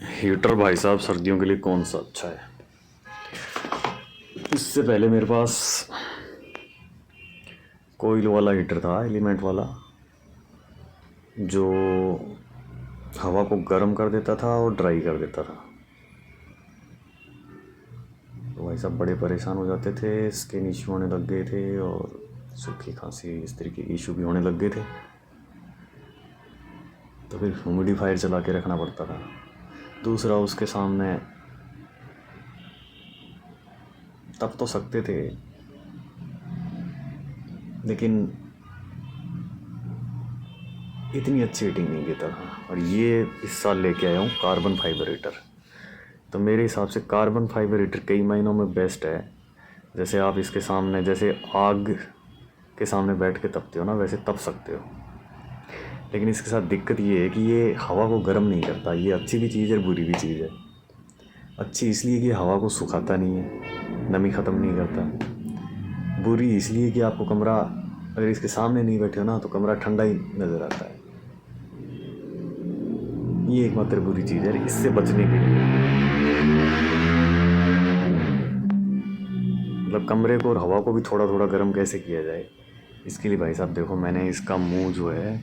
Heater भाई साहब सर्दियों के लिए कौन सा अच्छा है। इससे पहले मेरे पास कोयल वाला हीटर था, एलिमेंट वाला, जो हवा को गर्म कर देता था और ड्राई कर देता था। तो भाई साहब बड़े परेशान हो जाते थे, स्किन इशू होने लग गए थे और सूखी खांसी इस तरीके के इशू भी होने लग गए थे। तो फिर ह्यूमिडिफायर चला के रखना पड़ता था। दूसरा उसके सामने तप तो सकते थे, लेकिन इतनी अच्छी हीटिंग नहीं देता था। और ये इस साल लेके आया हूँ कार्बन फाइबर हीटर। तो मेरे हिसाब से कार्बन फाइबर हीटर कई महीनों में बेस्ट है। जैसे आप इसके सामने, जैसे आग के सामने बैठ के तपते हो ना, वैसे तप सकते हो। लेकिन इसके साथ दिक्कत ये है कि ये हवा को गर्म नहीं करता। ये अच्छी भी चीज़ है, बुरी भी चीज़ है। अच्छी इसलिए कि हवा को सुखाता नहीं है, नमी ख़त्म नहीं करता। बुरी इसलिए कि आपको कमरा, अगर इसके सामने नहीं बैठे हो ना, तो कमरा ठंडा ही नज़र आता है। ये एकमात्र बुरी चीज़ है इससे बचने के लिए। मतलब कमरे को और हवा को भी थोड़ा थोड़ा गर्म कैसे किया जाए, इसके लिए भाई साहब देखो, मैंने इसका मुंह जो है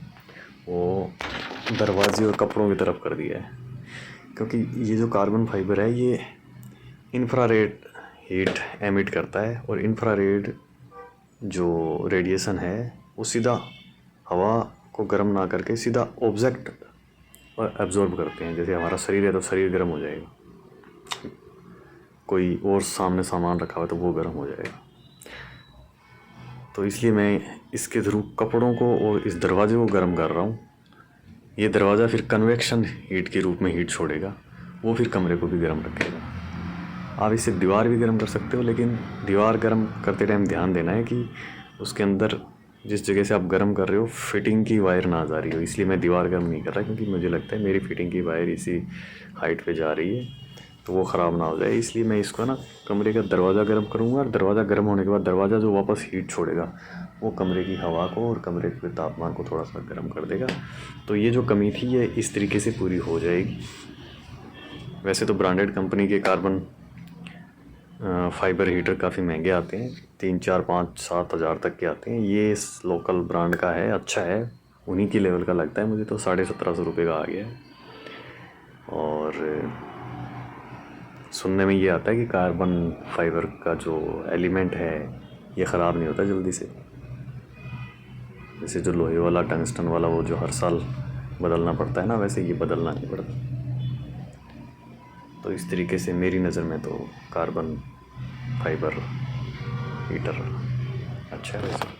वो दरवाजे और कपड़ों की तरफ कर दिया है। क्योंकि ये जो कार्बन फाइबर है ये इंफ्रारेड हीट एमिट करता है, और इंफ्रारेड जो रेडिएशन है वो सीधा हवा को गर्म ना करके सीधा ऑब्जेक्ट और एब्जॉर्ब करते हैं। जैसे हमारा शरीर है तो शरीर गर्म हो जाएगा, कोई और सामने सामान रखा हुआ तो वो गर्म हो जाएगा। तो इसलिए मैं इसके थ्रू कपड़ों को और इस दरवाजे को गर्म कर रहा हूँ। ये दरवाज़ा फिर कन्वेक्शन हीट के रूप में हीट छोड़ेगा, वो फिर कमरे को भी गर्म रखेगा। आप इससे दीवार भी गर्म कर सकते हो, लेकिन दीवार गर्म करते टाइम ध्यान देना है कि उसके अंदर जिस जगह से आप गर्म कर रहे हो फिटिंग की वायर ना जा रही हो। इसलिए मैं दीवार गर्म नहीं कर रहा, क्योंकि मुझे लगता है मेरी फिटिंग की वायर इसी हाइट पे जा रही है, तो वो ख़राब ना हो जाए। इसलिए मैं इसको ना कमरे का दरवाज़ा गर्म करूँगा, और दरवाज़ा गर्म होने के बाद दरवाज़ा जो वापस हीट छोड़ेगा वो कमरे की हवा को और कमरे के तापमान को थोड़ा सा गर्म कर देगा। तो ये जो कमी थी ये इस तरीके से पूरी हो जाएगी। वैसे तो ब्रांडेड कंपनी के कार्बन फाइबर हीटर काफ़ी महंगे आते हैं, 3, 4, 5, 7 हज़ार तक के आते हैं। ये इस लोकल ब्रांड का है, अच्छा है, उन्हीं की लेवल का लगता है मुझे। तो 1750 रुपये का आ गया है। और सुनने में ये आता है कि कार्बन फाइबर का जो एलिमेंट है ये ख़राब नहीं होता जल्दी से। जैसे जो लोहे वाला, टंगस्टन वाला, वो जो हर साल बदलना पड़ता है ना, वैसे ये बदलना नहीं पड़ता। तो इस तरीके से मेरी नज़र में तो कार्बन फाइबर हीटर अच्छा है वैसे।